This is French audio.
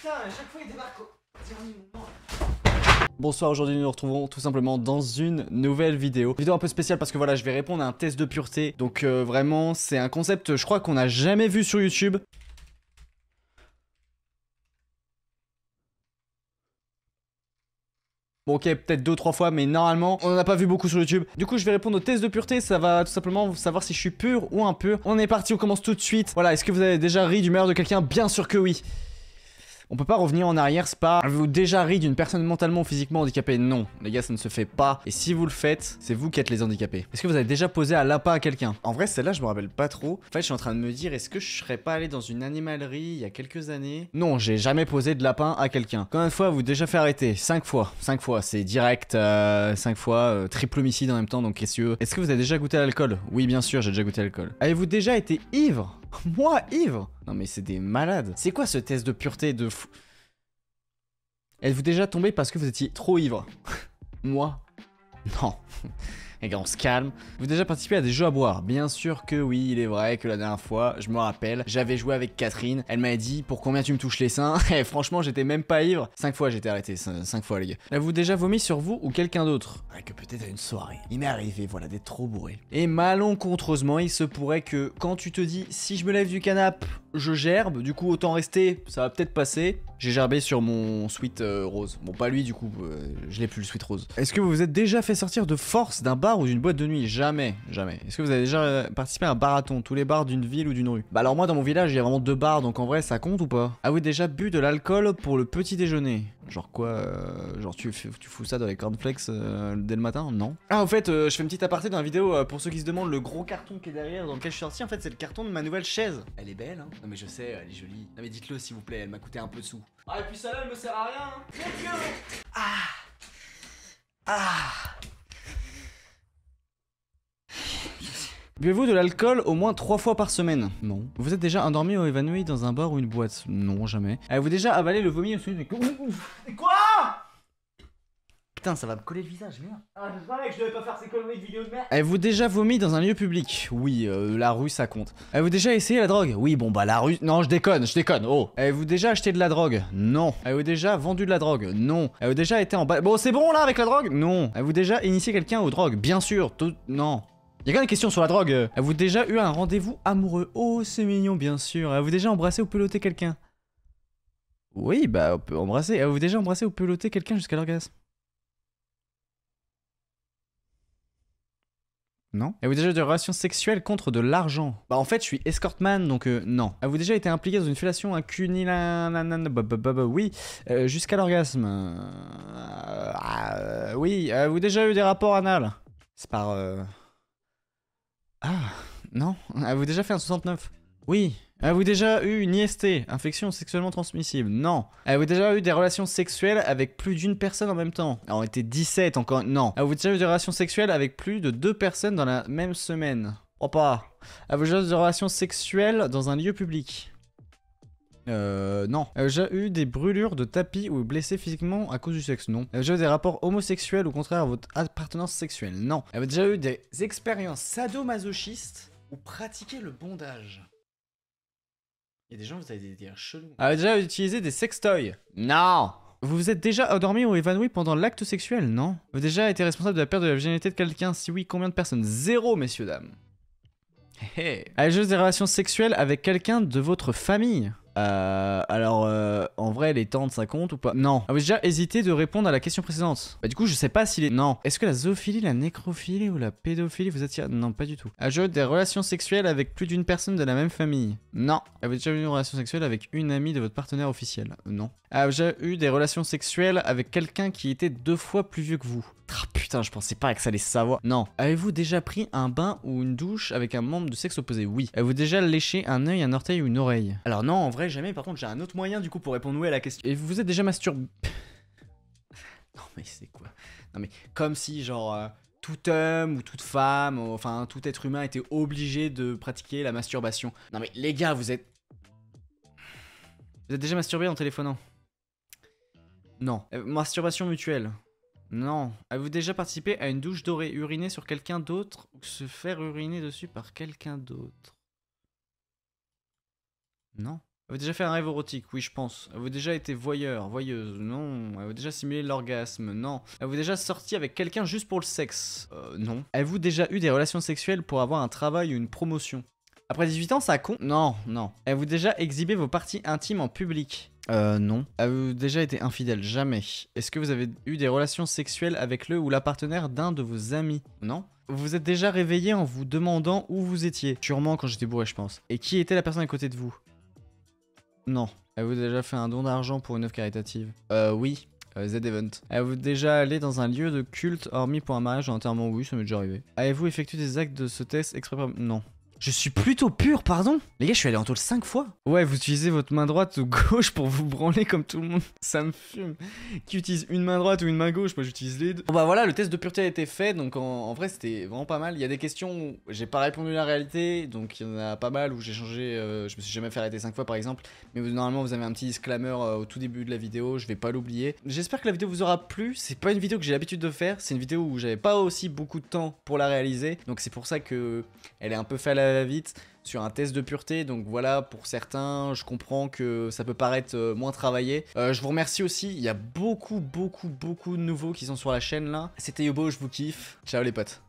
Putain, à chaque fois il débarque au dernier moment. Bonsoir, aujourd'hui nous nous retrouvons tout simplement dans une nouvelle vidéo. Vidéo un peu spéciale parce que voilà, je vais répondre à un test de pureté. Donc vraiment, c'est un concept, je crois qu'on n'a jamais vu sur YouTube. Bon ok, peut-être 2 ou 3 fois, mais normalement, on n'en a pas vu beaucoup sur YouTube. Du coup, je vais répondre au test de pureté, ça va tout simplement savoir si je suis pur ou impur. On est parti, on commence tout de suite. Voilà, est-ce que vous avez déjà ri du meilleur de quelqu'un? Bien sûr que oui. On peut pas revenir en arrière, c'est pas... Avez-vous déjà ri d'une personne mentalement ou physiquement handicapée? Non, les gars, ça ne se fait pas. Et si vous le faites, c'est vous qui êtes les handicapés. Est-ce que vous avez déjà posé un lapin à quelqu'un? En vrai, celle-là, je me rappelle pas trop. En fait, je suis en train de me dire, est-ce que je serais pas allé dans une animalerie il y a quelques années? Non, j'ai jamais posé de lapin à quelqu'un. Combien de fois avez-vous déjà fait arrêter? 5 fois. 5 fois, c'est direct. 5 fois, triple homicide en même temps, donc qu'est-ce que... Est-ce que vous avez déjà goûté à l'alcool? Oui, bien sûr, j'ai déjà goûté à l'alcool. Avez-vous déjà été ivre? Moi, ivre? Non mais c'est des malades. C'est quoi ce test de pureté de fou? Êtes-vous déjà tombé parce que vous étiez trop ivre? Moi? Non. Les gars, on se calme. Vous avez déjà participé à des jeux à boire? Bien sûr que oui, il est vrai que la dernière fois, je me rappelle, j'avais joué avec Catherine. Elle m'a dit, pour combien tu me touches les seins? Et franchement, j'étais même pas ivre. 5 fois, j'étais arrêté. 5 fois, les gars. Avez-vous déjà vomi sur vous ou quelqu'un d'autre? Ouais, que peut-être à une soirée. Il m'est arrivé, voilà, d'être trop bourré. Et malencontreusement, il se pourrait que quand tu te dis, si je me lève du canapé, je gerbe, du coup autant rester, ça va peut-être passer. J'ai gerbé sur mon sweat rose. Bon, pas lui, du coup, je l'ai plus le sweat rose. Est-ce que vous vous êtes déjà fait sortir de force d'un bar ou d'une boîte de nuit? Jamais, jamais. Est-ce que vous avez déjà participé à un barathon, tous les bars d'une ville ou d'une rue? Bah alors moi, dans mon village, il y a vraiment 2 bars, donc en vrai, ça compte ou pas? Avez-vous déjà bu de l'alcool pour le petit déjeuner? Genre quoi genre tu fous ça dans les cornflakes dès le matin? Non. Ah, en fait, je fais une petite aparté dans la vidéo pour ceux qui se demandent, le gros carton qui est derrière dans lequel je suis sorti, en fait, c'est le carton de ma nouvelle chaise. Elle est belle, hein? Non mais je sais, elle est jolie. Non mais dites-le s'il vous plaît, elle m'a coûté un peu de sous. Ah, et puis ça là, elle me sert à rien, hein. Très bien. Buvez-vous de l'alcool au moins 3 fois par semaine? Non. Vous êtes déjà endormi ou évanoui dans un bar ou une boîte? Non, jamais. Avez-vous déjà avalé le vomi au sujet des... Quoi? Putain, ça va me coller le visage, merde. Ah, je savais que je devais pas faire ces conneries de vidéos de merde. Avez-vous déjà vomi dans un lieu public? Oui, la rue ça compte. Avez-vous déjà essayé la drogue? Oui, bon bah la rue... Non, je déconne, oh. Avez-vous déjà acheté de la drogue? Non. Avez-vous déjà vendu de la drogue? Non. Avez-vous déjà été en... Bon, c'est bon là avec la drogue? Non. Avez-vous déjà initié quelqu'un aux drogues? Bien sûr, tout... Non. Y'a quand même des questions sur la drogue. Avez-vous déjà eu un rendez-vous amoureux? Oh, c'est mignon, bien sûr. Avez-vous déjà embrassé ou peloté quelqu'un? Oui, bah, on peut embrasser. Avez-vous déjà embrassé ou peloté quelqu'un jusqu'à l'orgasme? Non. Avez-vous déjà eu des relations sexuelles contre de l'argent? Bah en fait je suis escortman donc non. Avez-vous déjà été impliqué dans une fellation, un oui, jusqu'à l'orgasme? Oui. Avez-vous déjà eu des rapports anal? C'est par Ah, non. Avez-vous déjà fait un 69? Oui. Avez-vous déjà eu une IST, infection sexuellement transmissible? Non. Avez-vous déjà eu des relations sexuelles avec plus d'une personne en même temps? Alors, on était 17 encore. Non. Avez-vous déjà eu des relations sexuelles avec plus de 2 personnes dans la même semaine? Oh pas. Avez-vous déjà eu des relations sexuelles dans un lieu public? Non. Avez-vous déjà eu des brûlures de tapis ou blessé physiquement à cause du sexe? Non. Avez-vous déjà eu des rapports homosexuels ou contraire à votre appartenance sexuelle? Non. Avez-vous déjà eu des expériences sadomasochistes ou pratiqué le bondage? Il y a des gens, vous avez des délires chelous. Avez-vous déjà utilisé des sextoys? Non. Vous vous êtes déjà endormi ou évanoui pendant l'acte sexuel? Non. Vous avez déjà été responsable de la perte de la virginité de quelqu'un? Si oui, combien de personnes? 0, messieurs, dames. Avez-vous déjà eu des relations sexuelles avec quelqu'un de votre famille? En vrai, les tantes, ça compte ou pas? Non. Avez-vous déjà hésité de répondre à la question précédente? Bah, du coup, je sais pas s'il est... Non. Est-ce que la zoophilie, la nécrophilie ou la pédophilie vous attire? Non, pas du tout. Avez-vous eu des relations sexuelles avec plus d'une personne de la même famille? Non. Avez-vous déjà eu une relation sexuelle avec une amie de votre partenaire officiel? Non. Avez-vous déjà eu des relations sexuelles avec quelqu'un qui était 2 fois plus vieux que vous? Ah putain, je pensais pas que ça allait se savoir. Non. Avez-vous déjà pris un bain ou une douche avec un membre du sexe opposé? Oui. Avez-vous déjà léché un œil, un orteil ou une oreille? Alors non, en vrai, jamais. Par contre, j'ai un autre moyen du coup pour répondre oui à la question. Et vous vous êtes déjà masturbé? Non mais c'est quoi? Non mais comme si genre tout homme ou toute femme, enfin tout être humain était obligé de pratiquer la masturbation. Non mais les gars, vous êtes déjà masturbé en téléphonant? Non. Masturbation mutuelle? Non. Avez-vous déjà participé à une douche dorée, uriner sur quelqu'un d'autre ou se faire uriner dessus par quelqu'un d'autre? Non. Avez-vous déjà fait un rêve érotique? Oui, je pense. Avez-vous déjà été voyeur, voyeuse? Non. Avez-vous déjà simulé l'orgasme? Non. Avez-vous déjà sorti avec quelqu'un juste pour le sexe? Non. Avez-vous déjà eu des relations sexuelles pour avoir un travail ou une promotion? Après 18 ans, ça compte? Non, non. Avez-vous déjà exhibé vos parties intimes en public? Non. Avez-vous déjà été infidèle? Jamais. Est-ce que vous avez eu des relations sexuelles avec le ou la partenaire d'un de vos amis? Non. Vous vous êtes déjà réveillé en vous demandant où vous étiez? Sûrement quand j'étais bourré, je pense. Et qui était la personne à côté de vous? Non. Avez-vous déjà fait un don d'argent pour une œuvre caritative? Oui. Z-Event. Avez-vous déjà allé dans un lieu de culte hormis pour un mariage ou un enterrement? Oui, ça m'est déjà arrivé. Avez-vous effectué des actes de ce test exprès pour... Non. Je suis plutôt pur, pardon? Les gars, je suis allé en taule 5 fois. Ouais, vous utilisez votre main droite ou gauche pour vous branler comme tout le monde. Ça me fume. Qui utilise une main droite ou une main gauche? Moi, j'utilise les deux. Bon bah voilà, le test de pureté a été fait, donc en vrai, c'était vraiment pas mal. Il y a des questions où j'ai pas répondu la réalité, donc il y en a pas mal où j'ai changé. Je me suis jamais fait arrêter 5 fois, par exemple. Mais normalement, vous avez un petit disclaimer au tout début de la vidéo, je vais pas l'oublier. J'espère que la vidéo vous aura plu. C'est pas une vidéo que j'ai l'habitude de faire, c'est une vidéo où j'avais pas aussi beaucoup de temps pour la réaliser. Donc c'est pour ça que elle est un peu faite à la vite sur un test de pureté. Donc voilà, pour certains, je comprends que ça peut paraître moins travaillé. Je vous remercie aussi, il y a beaucoup de nouveaux qui sont sur la chaîne là. C'était Yobo, je vous kiffe. Ciao les potes.